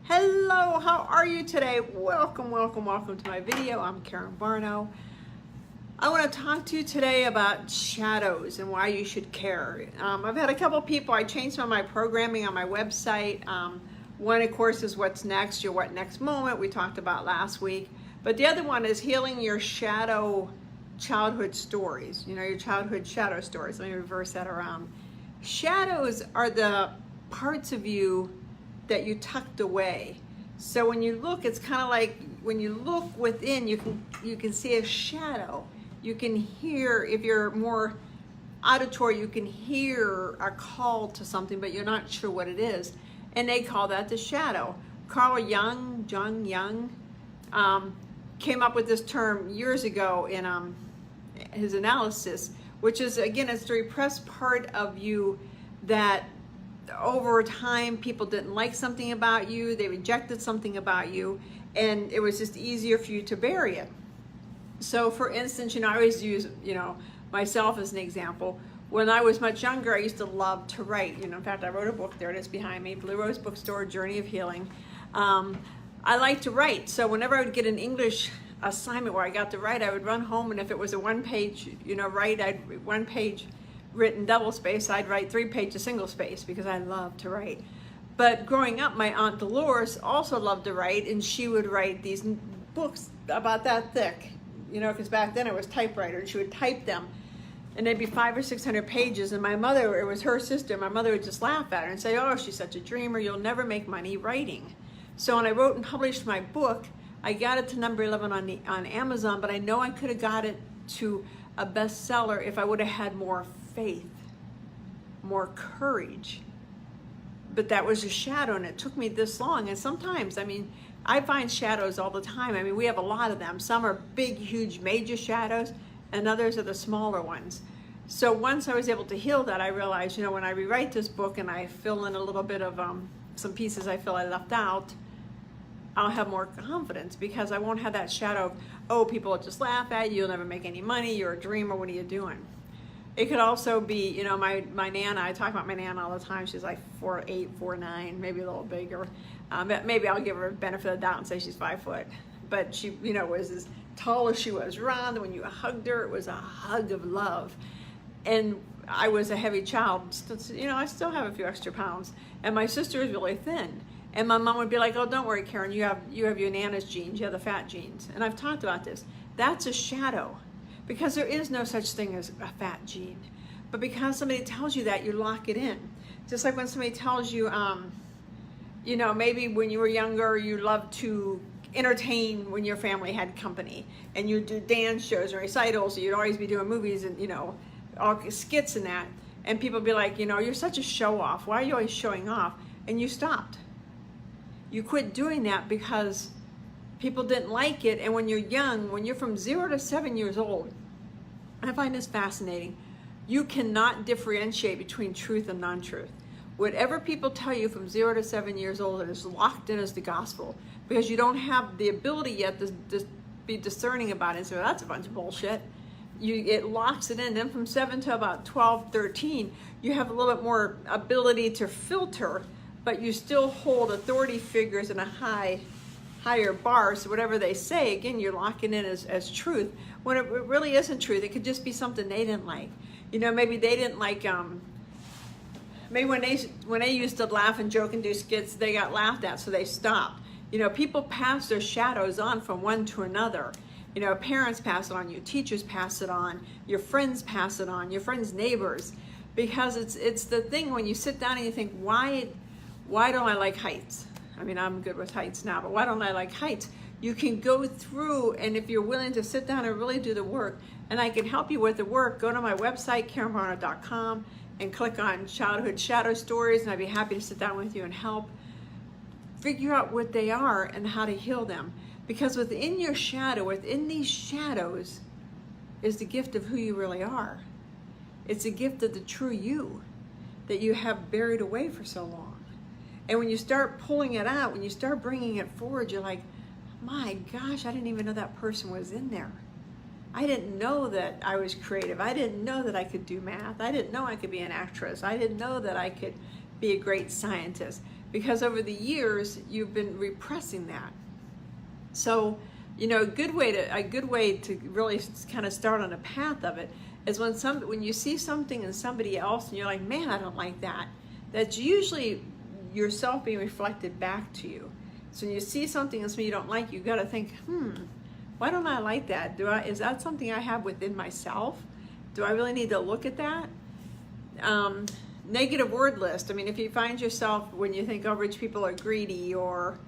Hello, how are you today? Welcome to my video. I'm Karen Barno. I want to talk to you today about shadows and why you should care. I've had a couple people, I changed some of my programming on my website. One, of course, is what's next, your what next moment we talked about last week. But the other one is healing your shadow childhood stories, your childhood shadow stories. Let me reverse that around. Shadows are the parts of you that you tucked away. So when you look, it's kind of like when you look within, you can see a shadow. You can hear, if you're more auditory, you can hear a call to something, but you're not sure what it is. And they call that the shadow. Carl Jung, came up with this term years ago in his analysis, which is, again, it's the repressed part of you that over time people didn't like something about you, they rejected something about you, and it was just easier for you to bury it. So for instance, I always use myself as an example. When I was much younger, I used to love to write. In fact, I wrote a book. There it is behind me, Blue Rose Bookstore, Journey of Healing. I like to write, so whenever I would get an English assignment where I got to write, I would run home, and if it was a one-page write, I'd one page written double space, I'd write 3 pages single space because I love to write. But growing up, my Aunt Dolores also loved to write, and she would write these books about that thick, because back then it was typewriter, and she would type them, and they'd be 500 or 600 pages, and my mother, it was her sister, my mother would just laugh at her and say, "Oh, she's such a dreamer, you'll never make money writing." So when I wrote and published my book, I got it to number 11 on Amazon, but I know I could have got it to a bestseller if I would have had more faith, more courage. But that was a shadow, and it took me this long. And sometimes, I find shadows all the time. We have a lot of them. Some are big, huge, major shadows, and others are the smaller ones. So once I was able to heal that, I realized, when I rewrite this book and I fill in a little bit of some pieces I feel I left out, I'll have more confidence because I won't have that shadow of, oh, people will just laugh at you, you'll never make any money, you're a dreamer, what are you doing? It could also be, my Nana, I talk about my Nana all the time. She's like 4'8", 4'9", maybe a little bigger. Maybe I'll give her a benefit of the doubt and say she's 5 foot. But she, was as tall as she was round. When you hugged her, it was a hug of love. And I was a heavy child. I still have a few extra pounds. And my sister is really thin. And my mom would be like, "Oh, don't worry, Karen, you have your Nana's genes, you have the fat genes." And I've talked about this. That's a shadow. Because there is no such thing as a fat gene. But because somebody tells you that, you lock it in. Just like when somebody tells you, maybe when you were younger, you loved to entertain when your family had company. And you'd do dance shows or recitals, or you'd always be doing movies and, all skits and that. And people would be like, "You're such a show-off. Why are you always showing off?" And you stopped. You quit doing that because people didn't like it. And when you're young, when you're from 0 to 7 years old, I find this fascinating. You cannot differentiate between truth and non-truth. Whatever people tell you from 0 to 7 years old, it is locked in as the gospel because you don't have the ability yet to be discerning about it and say, "Well, that's a bunch of bullshit." It locks it in. Then from 7 to about 12, 13, you have a little bit more ability to filter, but you still hold authority figures in a higher bar, so whatever they say, again, you're locking in as truth, when it really isn't truth. It could just be something they didn't like. Maybe they didn't like, maybe when they used to laugh and joke and do skits, they got laughed at, so they stopped. People pass their shadows on from one to another. Parents pass it on you, teachers pass it on, your friends pass it on, your friends' neighbors, because it's the thing when you sit down and you think, why don't I like heights? I'm good with heights now, but why don't I like heights? You can go through, and if you're willing to sit down and really do the work, and I can help you with the work, go to my website, KarenBarno.com, and click on Childhood Shadow Stories, and I'd be happy to sit down with you and help figure out what they are and how to heal them. Because within your shadow, within these shadows, is the gift of who you really are. It's a gift of the true you that you have buried away for so long. And when you start pulling it out, when you start bringing it forward, you're like, "My gosh, I didn't even know that person was in there. I didn't know that I was creative. I didn't know that I could do math. I didn't know I could be an actress. I didn't know that I could be a great scientist." because over the years you've been repressing that. So, you know, a good way to really kind of start on a path of it is when you see something in somebody else and you're like, man, I don't like that. That's usually yourself being reflected back to you. So when you see something in somebody you don't like, you got to think, why don't I like that? Is that something I have within myself? Do I really need to look at that? Negative word list. I mean, if you find yourself, when you think, oh, rich people are greedy, or,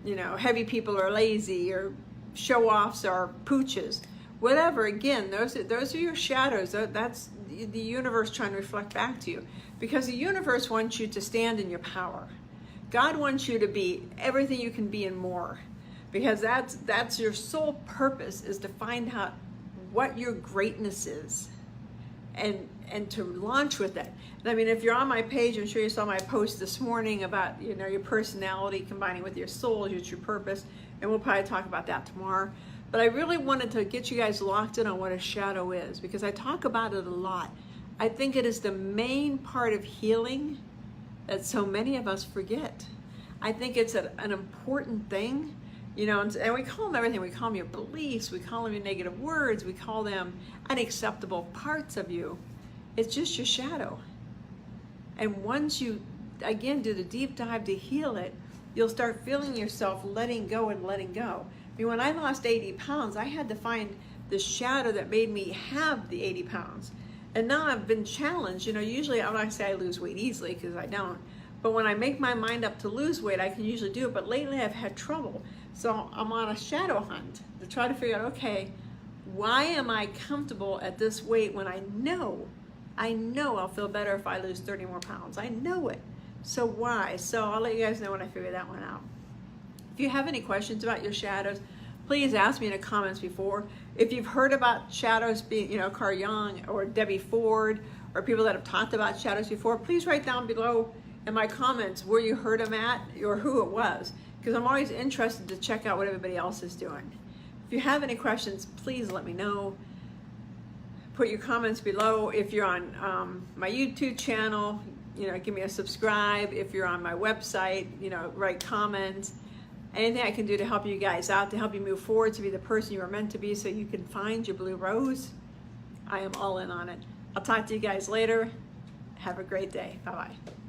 you know, heavy people are lazy, or show-offs are pooches, whatever, again, those are your shadows. That's the universe trying to reflect back to you, because the universe wants you to stand in your power. God wants you to be everything you can be and more, because that's your sole purpose, is to find out what your greatness is, and to launch with it. And I mean, if you're on my page, I'm sure you saw my post this morning about, you know, your personality combining with your soul, it's your purpose, and we'll probably talk about that tomorrow. But I really wanted to get you guys locked in on what a shadow is, because I talk about it a lot. I think it is the main part of healing that so many of us forget. I think it's an important thing, you know, and we call them everything. We call them your beliefs, we call them your negative words, we call them unacceptable parts of you. It's just your shadow. And once you, again, do the deep dive to heal it, you'll start feeling yourself letting go and letting go. I mean, when I lost 80 pounds, I had to find the shadow that made me have the 80 pounds. And now I've been challenged. You know, usually I'm not going to say I lose weight easily, because I don't. But when I make my mind up to lose weight, I can usually do it. But lately I've had trouble. So I'm on a shadow hunt to try to figure out, okay, why am I comfortable at this weight when I know I'll feel better if I lose 30 more pounds. I know it. So why? So I'll let you guys know when I figure that one out. If you have any questions about your shadows, please ask me in the comments before. If you've heard about shadows being, you know, Carl Jung or Debbie Ford, or people that have talked about shadows before, please write down below in my comments where you heard them at or who it was, because I'm always interested to check out what everybody else is doing. If you have any questions, please let me know. Put your comments below. If you're on my YouTube channel, you know, give me a subscribe. If you're on my website, you know, write comments. Anything I can do to help you guys out, to help you move forward, to be the person you are meant to be, so you can find your blue rose, I am all in on it. I'll talk to you guys later. Have a great day. Bye-bye.